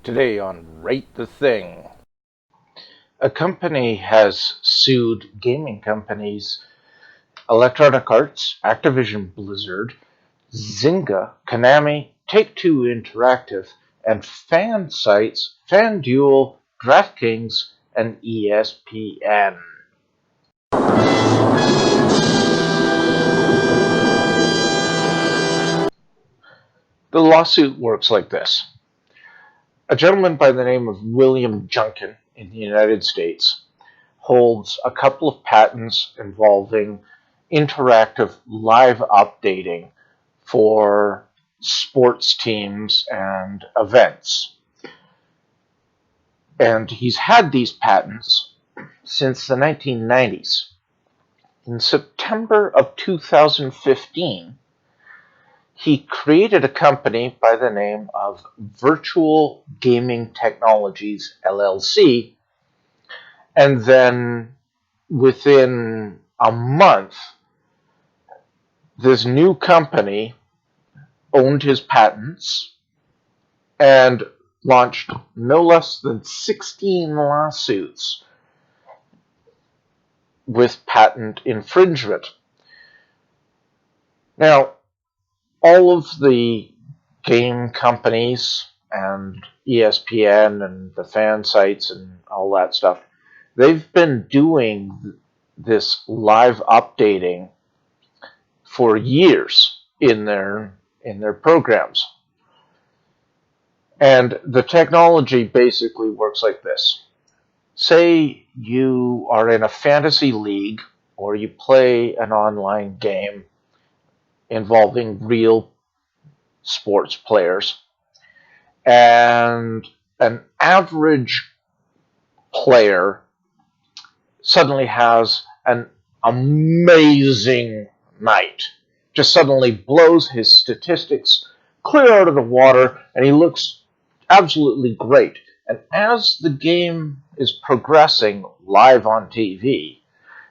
Today on Rate the Thing. A company has sued gaming companies Electronic Arts, Activision Blizzard, Zinga, Konami, Take-Two Interactive, and fan sites FanDuel, DraftKings, and ESPN. The lawsuit works like this. A gentleman by the name of William Junkin in the United States holds a couple of patents involving interactive live updating for sports teams and events. And he's had these patents since the 1990s. In September of 2015, he created a company by the name of Virtual Gaming Technologies LLC, and then within a month, this new company owned his patents and launched no less than 16 lawsuits with patent infringement. Now, all of the game companies and ESPN and the fan sites and all that stuff, they've been doing this live updating for years in their programs. And the technology basically works like this. Say you are in a fantasy league or you play an online game involving real sports players, and an average player suddenly has an amazing night, just suddenly blows his statistics clear out of the water, and he looks absolutely great. And as the game is progressing live on TV,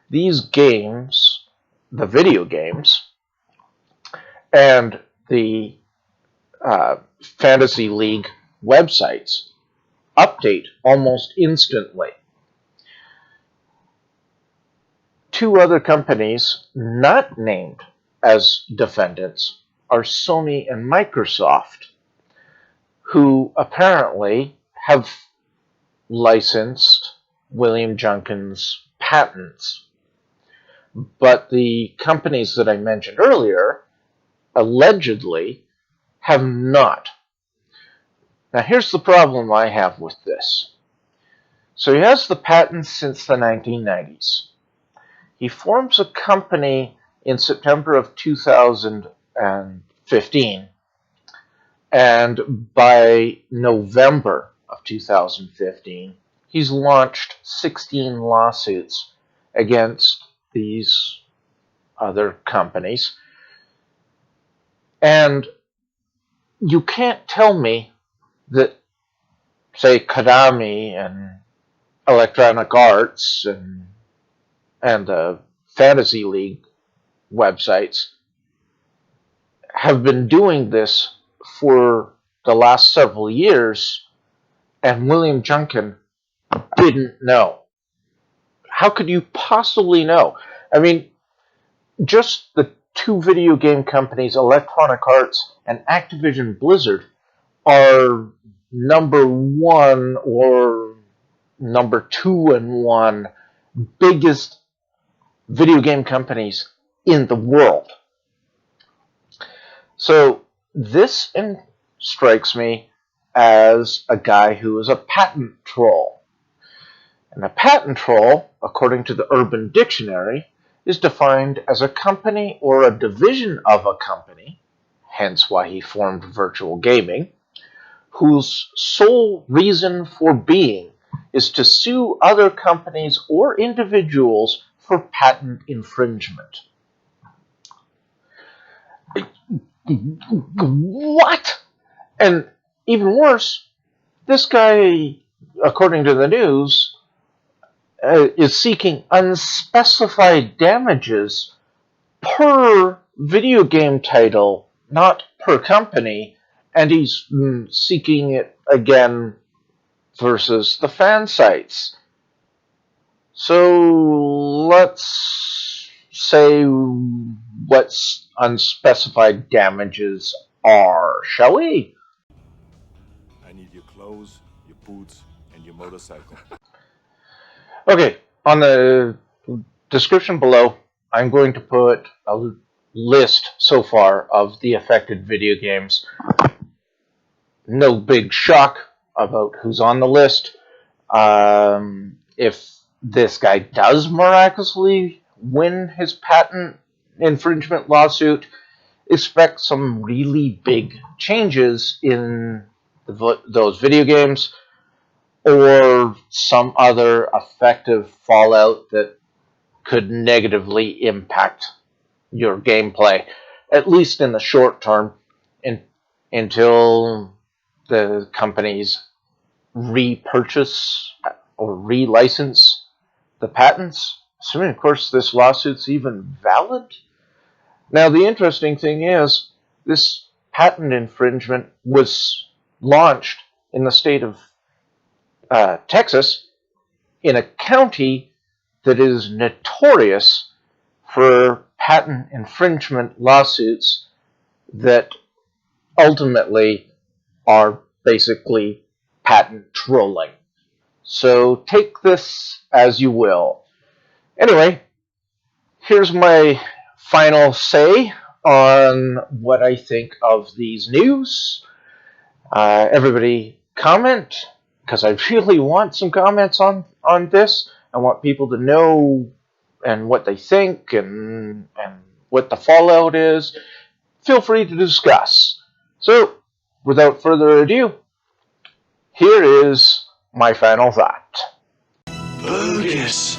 these games, the video games, and the fantasy league websites update almost instantly. Two other companies not named as defendants are Sony and Microsoft, who apparently have licensed William Junkin's patents. But the companies that I mentioned earlier allegedly have not. Now here's the problem I have with this. So he has the patents since the 1990s. He forms a company in September of 2015, and by November of 2015, he's launched 16 lawsuits against these other companies. And you can't tell me that, say, Konami and Electronic Arts and the Fantasy League websites have been doing this for the last several years, and William Junkin didn't know. How could you possibly know? I mean, just the two video game companies, Electronic Arts and Activision Blizzard, are number one or number 2 and 1 biggest video game companies in the world. So this strikes me as a guy who is a patent troll. And a patent troll, according to the Urban Dictionary, is defined as a company or a division of a company, hence why he formed Virtual Gaming, whose sole reason for being is to sue other companies or individuals for patent infringement. What? And even worse, this guy, according to the news, is seeking unspecified damages per video game title, not per company, and he's seeking it again versus the fan sites. So let's say what unspecified damages are, shall we? I need your clothes, your boots, and your motorcycle. Okay, on the description below, I'm going to put a list so far of the affected video games. No big shock about who's on the list. If this guy does miraculously win his patent infringement lawsuit, expect some really big changes in those video games or some other effective fallout that could negatively impact your gameplay, at least in the short term, until the companies repurchase or relicense the patents, assuming, of course, this lawsuit's even valid. Now, the interesting thing is, this patent infringement was launched in the state of Texas, in a county that is notorious for patent infringement lawsuits that ultimately are basically patent trolling. So take this as you will. Anyway, here's my final say on what I think of these news. Everybody comment, because I really want some comments on this. I want people to know and what they think and what the fallout is. Feel free to discuss. So, without further ado, here is my final thought. Bogus.